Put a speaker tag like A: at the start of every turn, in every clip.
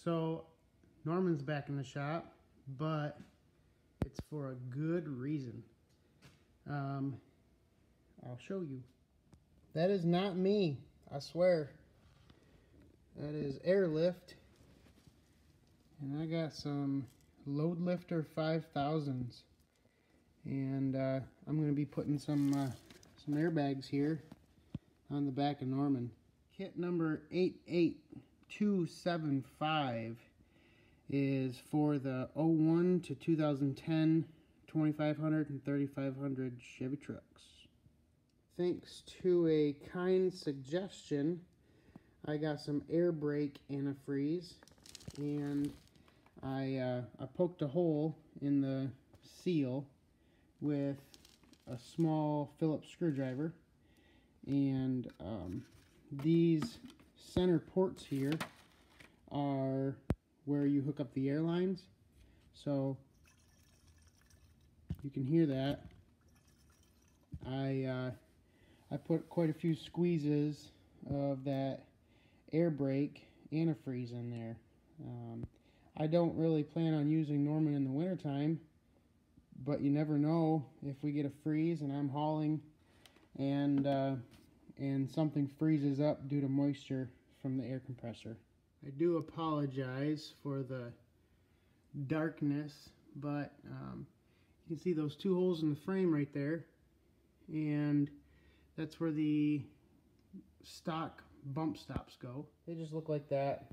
A: So Norman's back in the shop, but it's for a good reason. I'll show you. That is not me, I swear. That is airlift. And I got some Load Lifter 5000s. And I'm going to be putting some airbags here on the back of Norman. Kit number 88275 is for the 01 to 2010 2500 and 3500 Chevy trucks. Thanks to a kind suggestion, I got some air brake antifreeze, and I poked a hole in the seal with a small Phillips screwdriver, and these center ports here are where you hook up the air lines. So you can hear that. I put quite a few squeezes of that air brake antifreeze in there. I don't really plan on using Norman in the wintertime, but you never know if we get a freeze and I'm hauling and something freezes up due to moisture from the air compressor. I do apologize for the darkness, but you can see those two holes in the frame right there, and that's where the stock bump stops go. They just look like that.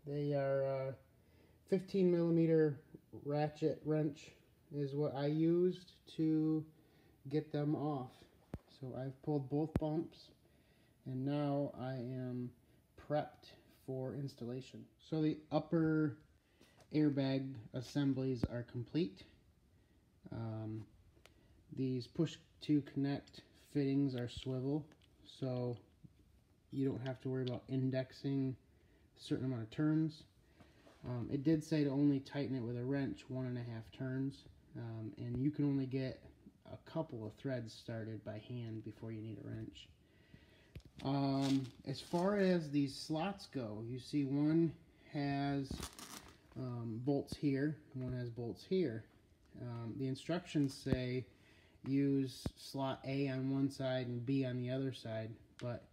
A: They are 15 millimeter ratchet wrench is what I used to get them off. So I've pulled both bumps, and now I am prepped for installation. So the upper airbag assemblies are complete. These push to connect fittings are swivel, so you don't have to worry about indexing a certain amount of turns. It did say to only tighten it with a wrench 1.5 turns, and you can only get a couple of threads started by hand before you need a wrench. As far as these slots go, you see one has bolts here, one has bolts here. The instructions say use slot A on one side and B on the other side, but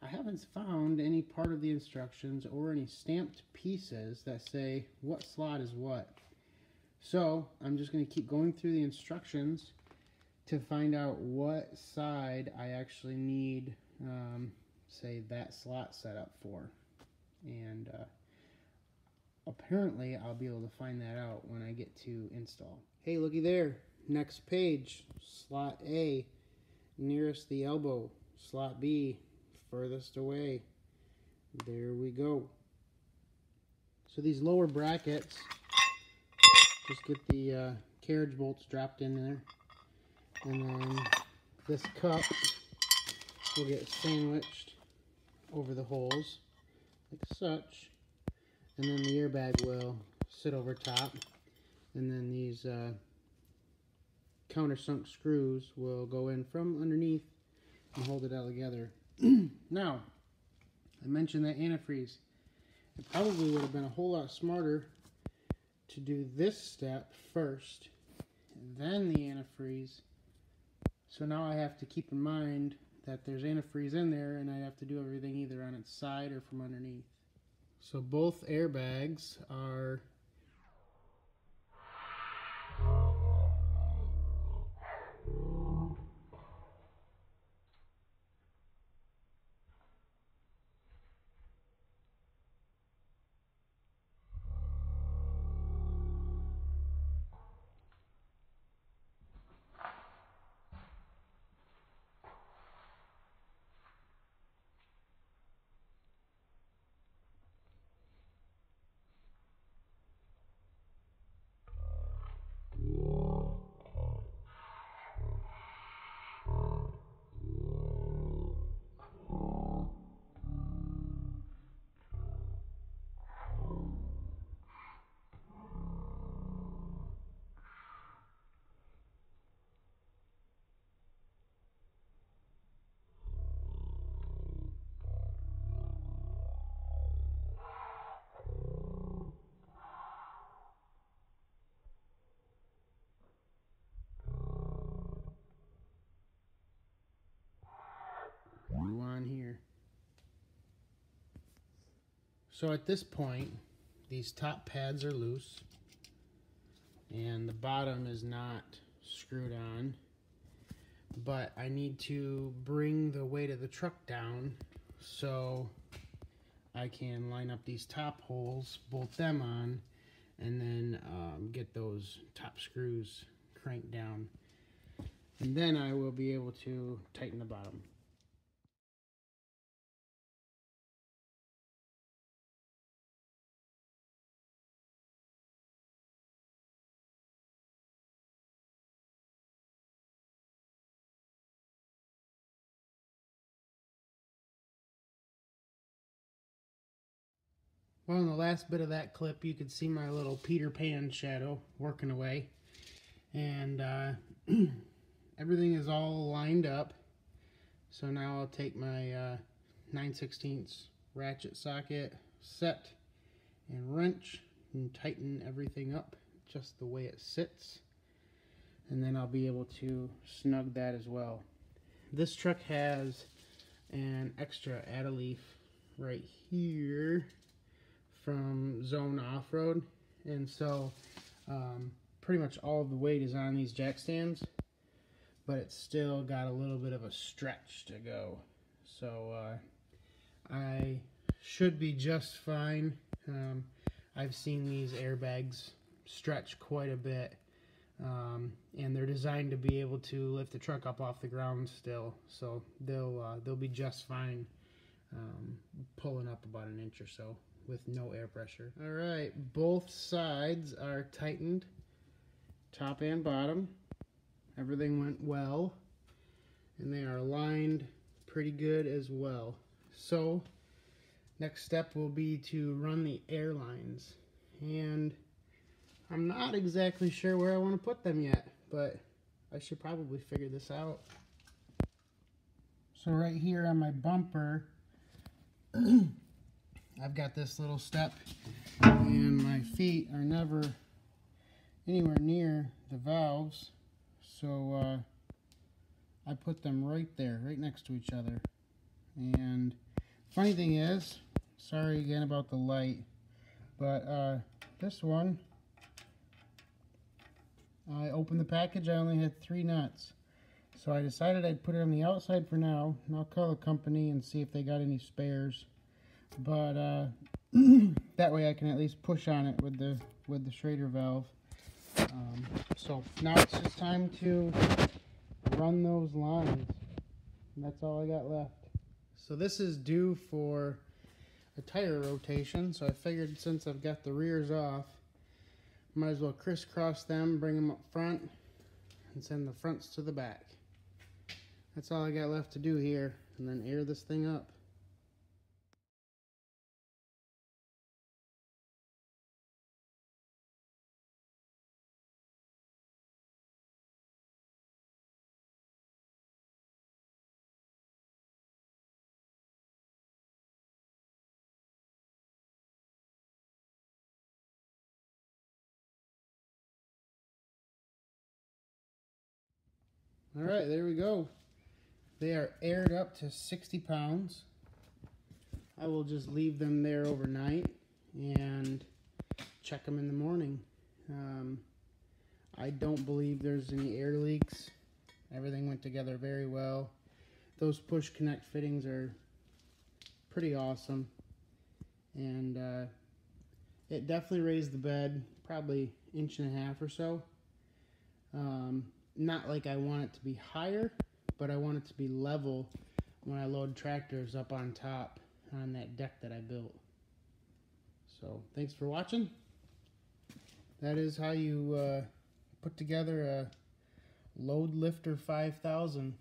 A: I haven't found any part of the instructions or any stamped pieces that say what slot is what. So I'm just going to keep going through the instructions to find out what side I actually need, say, that slot set up for. And apparently I'll be able to find that out when I get to install. Hey, looky there. Next page. Slot A, nearest the elbow. Slot B, furthest away. There we go. So these lower brackets, just get the carriage bolts dropped in there. And then this cup will get sandwiched over the holes, like such. And then the airbag will sit over top. And then these countersunk screws will go in from underneath and hold it all together. Now, I mentioned that antifreeze. It probably would have been a whole lot smarter to do this step first, and then the antifreeze. So now I have to keep in mind that there's antifreeze in there, and I have to do everything either on its side or from underneath. So both airbags are So at this point, these top pads are loose and the bottom is not screwed on, but I need to bring the weight of the truck down so I can line up these top holes, bolt them on, and then get those top screws cranked down. And then I will be able to tighten the bottom. Well, in the last bit of that clip, you could see my little Peter Pan shadow working away. And everything is all lined up. So now I'll take my 9/16 ratchet socket, set, and wrench, and tighten everything up just the way it sits. And then I'll be able to snug that as well. This truck has an extra add-a-leaf right here from Zone Off-Road, and so pretty much all of the weight is on these jack stands, but it's still got a little bit of a stretch to go. So I should be just fine. I've seen these airbags stretch quite a bit, and they're designed to be able to lift the truck up off the ground still, so they'll be just fine pulling up about an inch or so with no air pressure. All right, both sides are tightened, top and bottom. Everything went well, and they are aligned pretty good as well. So next step will be to run the air lines, and I'm not exactly sure where I want to put them yet, but I should probably figure this out. So right here on my bumper, I've got this little step, and my feet are never anywhere near the valves, so I put them right there, right next to each other. And funny thing is, sorry again about the light, but this one, I opened the package, I only had 3 nuts. So I decided I'd put it on the outside for now, and I'll call the company and see if they got any spares. But that way I can at least push on it with the Schrader valve. So now it's just time to run those lines. And that's all I got left. So this is due for a tire rotation, so I figured since I've got the rears off, might as well crisscross them, bring them up front, and send the fronts to the back. That's all I got left to do here, and then air this thing up. All right, there we go. They are aired up to 60 pounds. I will just leave them there overnight and check them in the morning. I don't believe there's any air leaks. Everything went together very well. Those push connect fittings are pretty awesome, and it definitely raised the bed probably 1.5 inches or so. Not like I want it to be higher, but I want it to be level when I load tractors up on top on that deck that I built. So thanks for watching. That is how you put together a Load Lifter 5000.